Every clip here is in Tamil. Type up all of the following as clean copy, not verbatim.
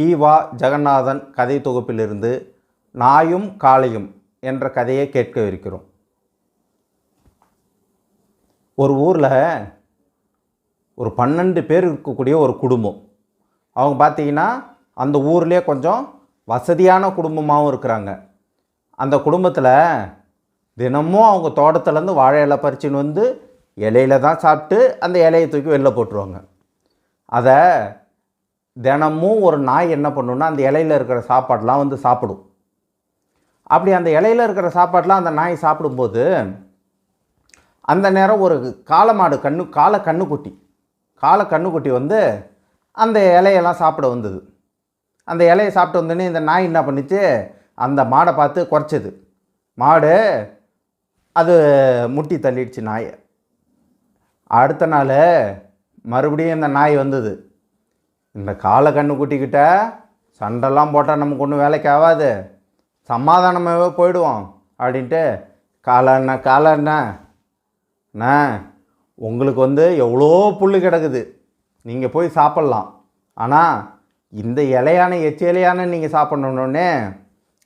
கி.வா. ஜெகநாதன் கதை தொகுப்பிலிருந்து நாயும் காளையும் என்ற கதையை கேட்கவிருக்கிறோம். ஒரு ஊரில் ஒரு 12 பேர் இருக்கக்கூடிய ஒரு குடும்பம். அவங்க பார்த்தீங்கன்னா அந்த ஊர்லேயே கொஞ்சம் வசதியான குடும்பமாகவும் இருக்கிறாங்க. அந்த குடும்பத்தில் தினமும் அவங்க தோட்டத்துலேருந்து வாழை இலை பறிச்சுன்னு வந்து இலையில தான் சாப்பிட்டு அந்த இலையை தூக்கி வெளில போட்டுருவாங்க. அதை தினமும் ஒரு நாய் என்ன பண்ணுன்னா அந்த இலையில் இருக்கிற சாப்பாடெலாம் வந்து சாப்பிடும். அப்படி அந்த இலையில் இருக்கிற சாப்பாடெலாம் அந்த நாய் சாப்பிடும்போது அந்த நேரம் ஒரு காளை கண்ணுக்குட்டி வந்து அந்த இலையெல்லாம் சாப்பிட வந்தது. அந்த இலையை சாப்பிட்டு வந்தோடனே இந்த நாய் என்ன பண்ணிச்சு, அந்த மாடை பார்த்து குறைச்சது. மாடு அது முட்டி தள்ளிடுச்சு நாயை. அடுத்த நாள் மறுபடியும் இந்த நாய் வந்தது. இந்த காளை கண்ணுக்குட்டிக்கிட்ட சண்டைலாம் போட்டால் நமக்கு ஒன்றும் வேலைக்கு ஆகாது, சமாதானமாகவே போயிடுவோம் அப்படின்ட்டு, காளைண்ணா உங்களுக்கு வந்து எவ்வளோ புல் கிடக்குது, நீங்கள் போய் சாப்பிட்லாம். ஆனால் இந்த இலையான எச்சி இலையான நீங்கள் சாப்பிட்ணுன்னே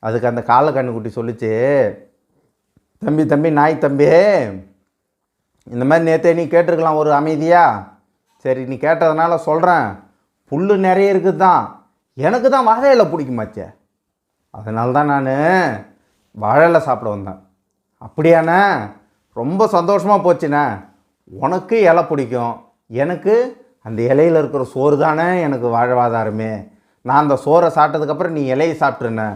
அதுக்கு அந்த காளை கண்ணுக்குட்டி சொல்லிச்சு, தம்பி நாய் தம்பி, இந்த மாதிரி நேற்றே நீ கேட்டிருக்கலாம் ஒரு அமைதியா. சரி, நீ கேட்டதுனால சொல்கிறேன், புல் நிறைய இருக்குது தான், எனக்கு தான் வாழை இலை பிடிக்குமாச்சே, அதனால தான் நான் வாழை இலை சாப்பிட வந்தேன். அப்படியாண்ணே, ரொம்ப சந்தோஷமாக போச்சுண்ணே. உனக்கு இலை பிடிக்கும், எனக்கு அந்த இலையில் இருக்கிற சோறு தானே எனக்கு வாழ்வாதாரமே. நான் அந்த சோறை சாப்பிட்டதுக்கப்புறம் நீ இலையை சாப்பிட்ருண்ணே,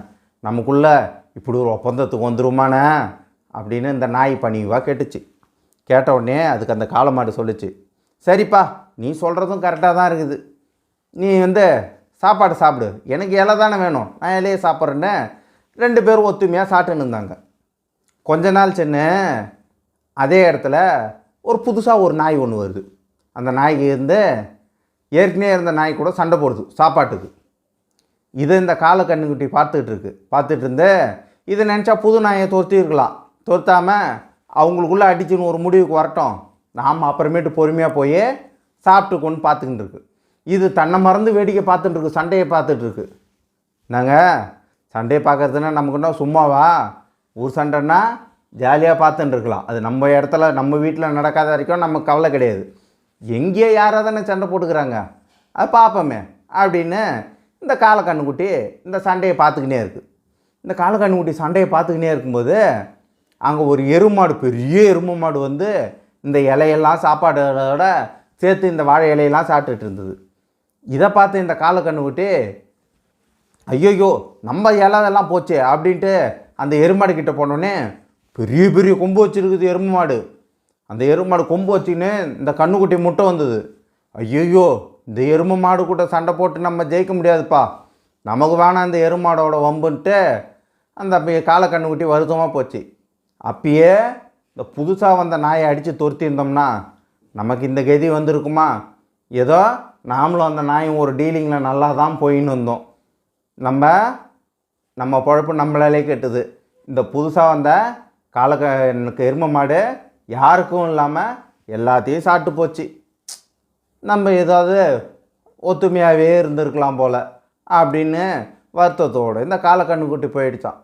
நமக்குள்ளே இப்படி ஒரு ஒப்பந்தத்துக்கு வந்துருமாண்ணே அப்படின்னு இந்த நாய் பணிவாக கேட்டுச்சு. கேட்ட உடனே அதுக்கு அந்த காளை மாடு சொல்லிச்சு, சரிப்பா, நீ சொல்கிறதும் கரெக்டாக தான் இருக்குது, நீ வந்து சாப்பாடு சாப்பிடு, எனக்கு இலை தானே வேணும், நான் இலையை சாப்பிட்றேன்னு 2 பேரும் ஒத்துமையாக சாப்பிட்டுன்னு இருந்தாங்க. கொஞ்ச நாள் சென்று அதே இடத்துல ஒரு புதுசாக ஒரு நாய் ஒன்று வருது. அந்த நாய்க்கு இருந்து ஏற்கனவே இருந்த நாய் கூட சண்டை போடுது சாப்பாட்டுக்கு. இது இந்த காளை கண்ணுக்குட்டி பார்த்துட்டு இருந்து இதை நினச்சா புது நாயை துரத்திருக்கலாம், துரத்தாமல் அவங்களுக்குள்ளே அடிச்சுன்னு ஒரு முடிவுக்கு வரட்டும், நாம் அப்புறமேட்டு பொறுமையாக போய் சாப்பிட்டு கொண்டு பார்த்துக்கிட்டு இருக்கு. இது தன்னை மறந்து வேடிக்கை பார்த்துட்டுருக்கு, சண்டையை பார்த்துட்ருக்கு. நாங்கள் சண்டையை பார்க்குறதுன்னா நமக்குன்னா சும்மாவா, ஊர் சண்டைன்னா ஜாலியாக பார்த்துட்டு இருக்கலாம், அது நம்ம இடத்துல நம்ம வீட்டில் நடக்காத வரைக்கும் நமக்கு கவலை கிடையாது. எங்கேயோ யாராக தானே சண்டை போட்டுக்கிறாங்க, அது பார்ப்போமே அப்படின்னு இந்த காளை கண்ணுக்குட்டி இந்த சண்டையை பார்த்துக்கினே இருக்குது. இந்த காளை கண்ணுக்குட்டி சண்டையை பார்த்துக்கினே இருக்கும்போது அங்கே ஒரு பெரிய எருமை மாடு வந்து இந்த இலையெல்லாம் சாப்பாடோட சேர்த்து இந்த வாழை இலையெல்லாம் சாப்பிட்டுட்டு இருந்தது. இதை பார்த்து இந்த காளை கண்ணுக்குட்டி, ஐயோயோ நம்ம இலையெல்லாம் போச்சு அப்படின்ட்டு அந்த எருமாடு கிட்ட போனோடனே பெரிய கொம்பு வச்சுருக்குது எருமை மாடு. அந்த எருமை மாடு கொம்பு வச்சுக்கின்னு இந்த கண்ணுக்குட்டி முட்டை வந்தது. ஐயோயோ, இந்த எருமை மாடு கூட சண்டை போட்டு நம்ம ஜெயிக்க முடியாதுப்பா, நமக்கு வேணாம் இந்த எருமாடோட வம்புன்ட்டு அந்த காளை கண்ணுக்குட்டி வருத்தமாக போச்சு. அப்பயே இந்த புதுசாக வந்த நாயை அடித்து துரத்தியிருந்தோம்னா நமக்கு இந்த கதி வந்திருக்குமா? ஏதோ நாமளும் அந்த நாயும் ஒரு டீலிங்கில் நல்லா தான் போயின்னு வந்தோம், நம்ம பொழப்பு நம்மளாலே கெட்டுது. இந்த புதுசாக வந்த எருமை மாடு யாருக்கும் இல்லாமல் எல்லாத்தையும் சாப்பிட்டு போச்சு, நம்ம ஏதாவது ஒத்துமையாகவே இருந்திருக்கலாம் போல் அப்படின்னு வருத்தத்தோடு இந்த காளை கண்ணுக்குட்டி போயிடுச்சான்.